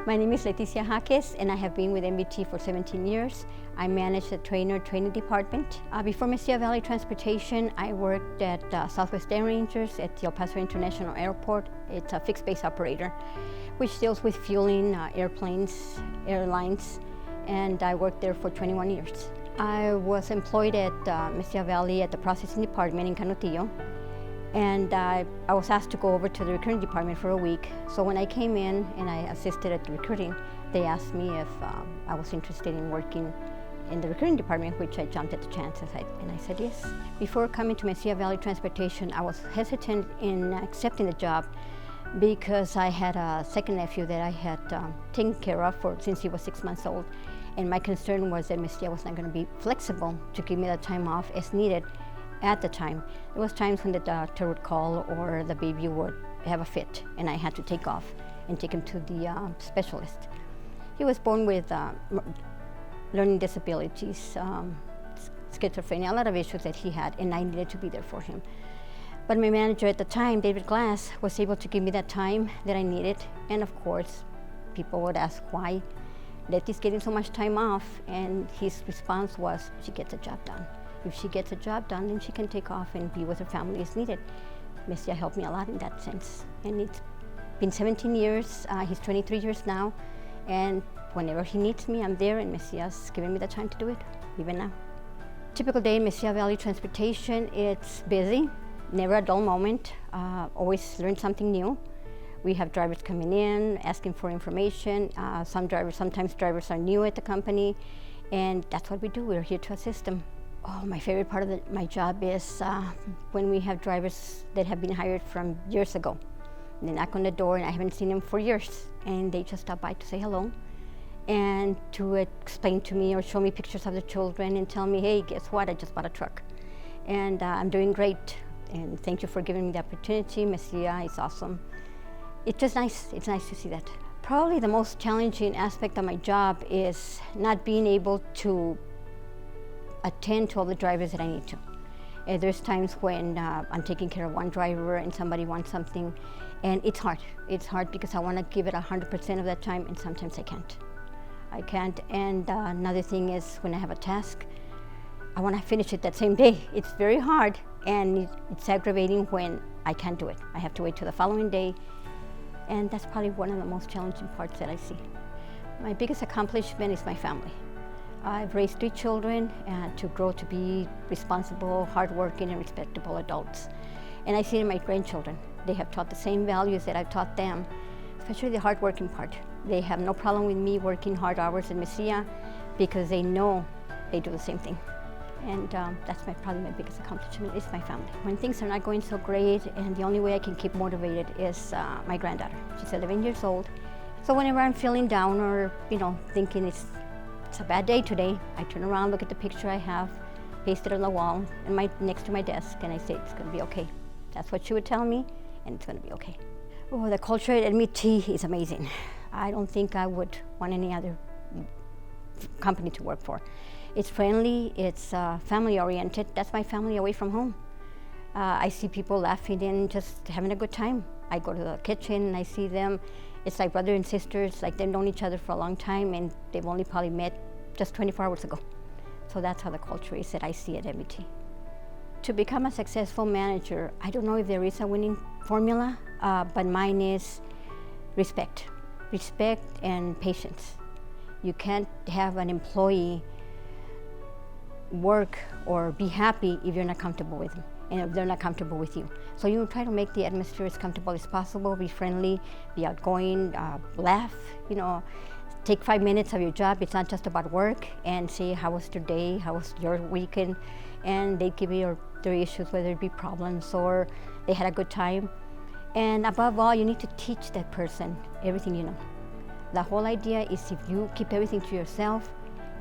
My name is Leticia Jacquez, and I have been with MBT for 17 years. I manage the Trainee department. Before Mesilla Valley Transportation, I worked at Southwest Air Rangers at the El Paso International Airport. It's a fixed-base operator, which deals with fueling airplanes, airlines, and I worked there for 21 years. I was employed at Mesilla Valley at the processing department in Canutillo, and I was asked to go over to the recruiting department for a week. So when I came in and I assisted at the recruiting, they asked me if I was interested in working in the recruiting department, which I jumped at the chance, and I said yes. Before coming to Mesilla Valley Transportation, I was hesitant in accepting the job because I had a second nephew that I had taken care of since he was 6 months old. And my concern was that Mesilla was not going to be flexible to give me the time off as needed at the time. There was times when the doctor would call or the baby would have a fit and I had to take off and take him to the specialist. He was born with learning disabilities, schizophrenia, a lot of issues that he had, and I needed to be there for him. But my manager at the time, David Glass, was able to give me that time that I needed. And of course, people would ask why Lety's getting so much time off, and his response was, she gets a job done. If she gets a job done, then she can take off and be with her family as needed. Mesilla helped me a lot in that sense. And it's been 17 years, he's 23 years now, and whenever he needs me, I'm there, and Messilla's giving me the time to do it, even now. Typical day in Mesilla Valley Transportation, it's busy, never a dull moment, always learn something new. We have drivers coming in, asking for information. Sometimes drivers are new at the company, and that's what we do. We're here to assist them. Oh, my favorite part of my job is when we have drivers that have been hired from years ago. They knock on the door, and I haven't seen them for years, and they just stop by to say hello and to explain to me or show me pictures of the children and tell me, hey, guess what? I just bought a truck, and I'm doing great, and thank you for giving me the opportunity. Mesilla is awesome. It's just nice. It's nice to see that. Probably the most challenging aspect of my job is not being able to attend to all the drivers that I need to. There's times when I'm taking care of one driver and somebody wants something, and it's hard. It's hard because I want to give it 100% of that time, and sometimes I can't. And another thing is when I have a task, I want to finish it that same day. It's very hard, and it's aggravating when I can't do it. I have to wait till the following day, and that's probably one of the most challenging parts that I see. My biggest accomplishment is my family. I've raised 3 children to grow to be responsible, hardworking, and respectable adults. And I see it in my grandchildren. They have taught the same values that I've taught them, especially the hardworking part. They have no problem with me working hard hours in Mesilla because they know they do the same thing. And that's probably my biggest accomplishment is my family. When things are not going so great, and the only way I can keep motivated is my granddaughter. She's 11 years old. So whenever I'm feeling down or thinking it's a bad day today, I turn around, look at the picture I have, paste it on the wall and next to my desk, and I say, it's going to be okay. That's what she would tell me, and it's going to be okay. Oh, the culture at MBT is amazing. I don't think I would want any other company to work for. It's friendly, it's family-oriented. That's my family away from home. I see people laughing and just having a good time. I go to the kitchen and I see them. It's like brother and sisters, like they've known each other for a long time, and they've only probably met just 24 hours ago. So that's how the culture is that I see at MBT. To become a successful manager, I don't know if there is a winning formula, but mine is respect. Respect and patience. You can't have an employee work or be happy if you're not comfortable with them and if they're not comfortable with you. So you try to make the atmosphere as comfortable as possible, be friendly, be outgoing, laugh, take 5 minutes of your job. It's not just about work, and say, how was your day, how was your weekend, and they give you their issues, whether it be problems or they had a good time. And above all, you need to teach that person everything you know. The whole idea is if you keep everything to yourself,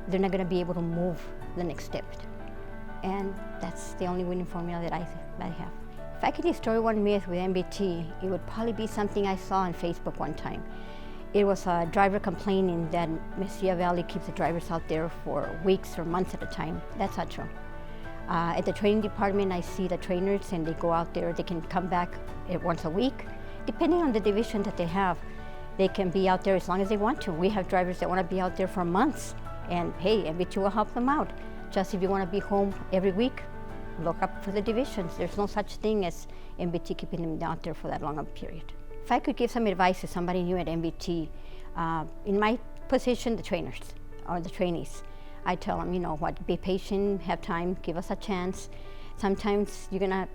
they're not going to be able to move the next step. And that's the only winning formula that I have. If I could destroy one myth with MBT, it would probably be something I saw on Facebook one time. It was a driver complaining that Mesilla Valley keeps the drivers out there for weeks or months at a time. That's not true. At the training department, I see the trainers, and they go out there. They can come back once a week, depending on the division that they have. They can be out there as long as they want to. We have drivers that want to be out there for months, and hey, MBT will help them out. Just if you want to be home every week, look up for the divisions. There's no such thing as MBT keeping them out there for that long of a period. If I could give some advice to somebody new at MBT, in my position, the trainers or the trainees, I tell them, you know what, be patient, have time, give us a chance. Sometimes you're gonna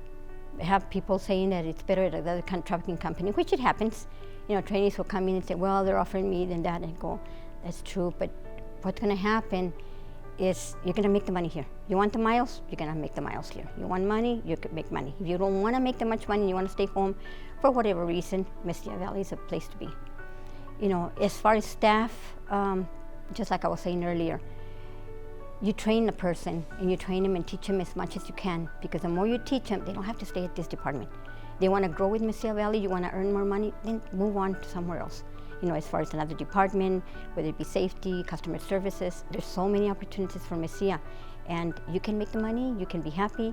have people saying that it's better at another trucking company, which it happens. You know, trainees will come in and say, well, they're offering me than that, and go, that's true, but what's gonna happen is you're gonna make the money here. You want the miles, you're gonna make the miles here. You want money, you can make money. If you don't wanna make that much money, you wanna stay home for whatever reason, Mesilla Valley is a place to be. You know, as far as staff, just like I was saying earlier, you train a person and you train them and teach them as much as you can, because the more you teach them, they don't have to stay at this department. They want to grow with Mesilla Valley, you want to earn more money, then move on to somewhere else. You know, as far as another department, whether it be safety, customer services, there's so many opportunities for Mesilla, and you can make the money, you can be happy.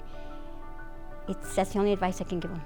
That's the only advice I can give them.